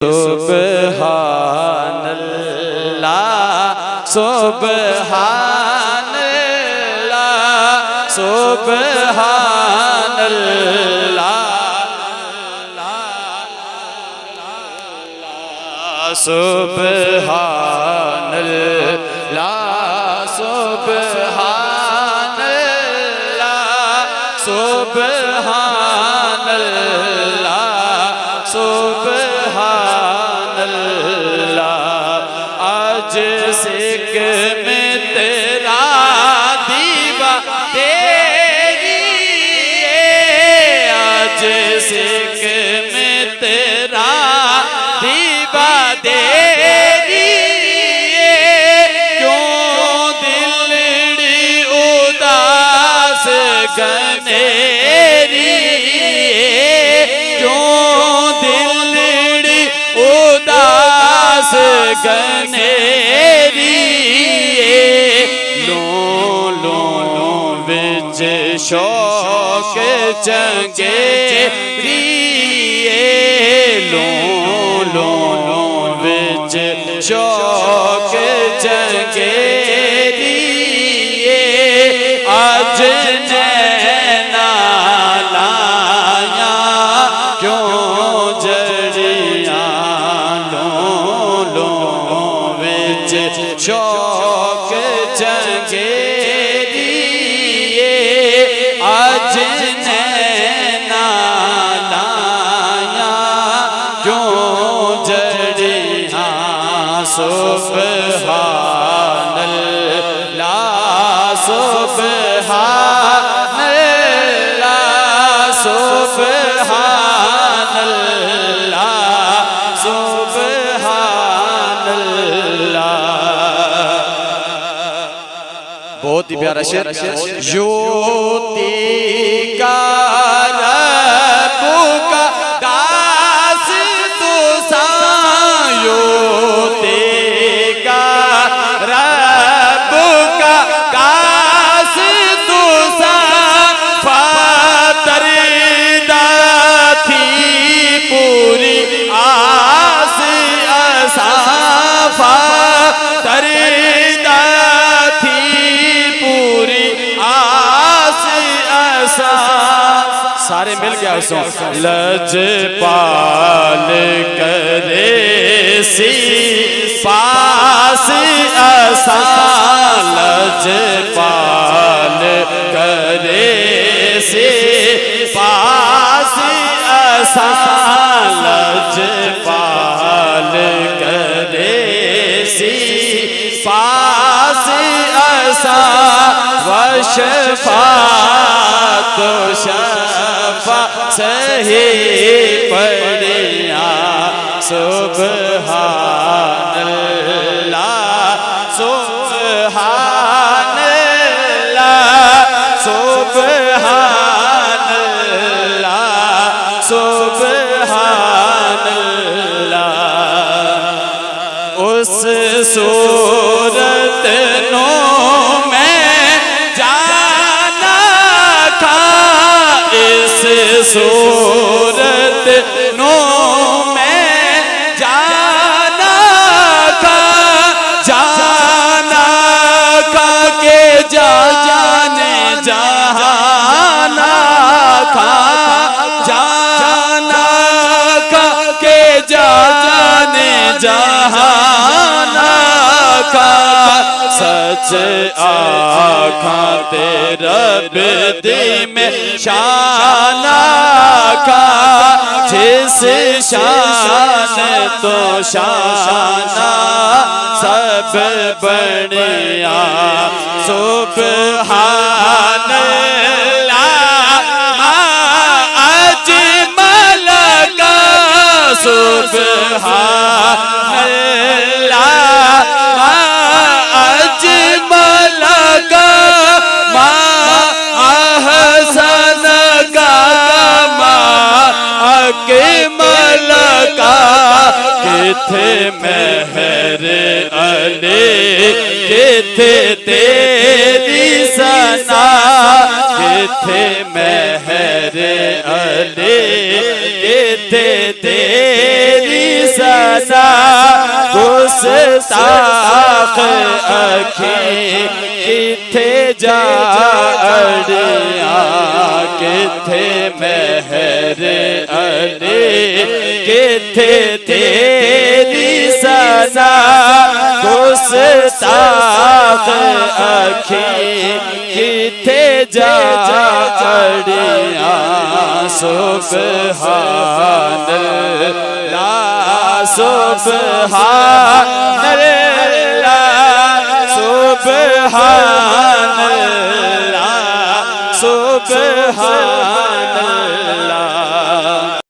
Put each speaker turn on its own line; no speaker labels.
سبحان اللہ سبحان اللہ سبحان اللہ سبحان اللہ سبحان اللہ سبحان اللہ سبحان اللہ آج سکھ میں تیرا دیوا تیری آج سکھ میں تیرا دیوا تیری کیوں دلڑی اداس گنیری گنیری لوں لوں لوں وچ شوق چنگیری لوں لوں لوں وچ شوق چنگیری آج نینا لایا کیوں جڑیاں شوق چنگیری آج نینا لایا کیوں جڑیاں سبحان اللہ سبحان اللہ سبحان اللہ سبحان اللہ بہت ہی پیارا شعر یوتی کا رب کا داس تو سان یوتی کا رب کا داس تو سان فاتر تھی پوری آس اصافہ فاتر سارے مل گیا اسوں لجپال کرے سی پاس اساں لجپال کرے سی پاس اساں لجپال کرے سی پاس اساں وشفاعت شفا صحیح پڑھیا سبحان اللہ سبحان اللہ سبحان اللہ سبحان اللہ اس صورت نو صورت نو میں جانا کا کہ جانے جہانا جانا کا کہ جانے جہانا کا سچ آنکھاں تیرا بدی میں شانہ کا جس شان تو شانہ سب بڑیا سبحان اللہ اجمل کا سبحان اللہ اجمل کا احسن کا اکمل کا کتھے مہر علی کتھے تیری ثنا کتھے مہر علی کتھے تیری ثنا سنا گستاخ اکھی کتھے جا اڑیاں کتھے مہر علی کتھے تیری سنا گستاخ اکھی کتھے جا اڑیاں سبحان اللہ سبحان اللہ سبحان اللہ سبحان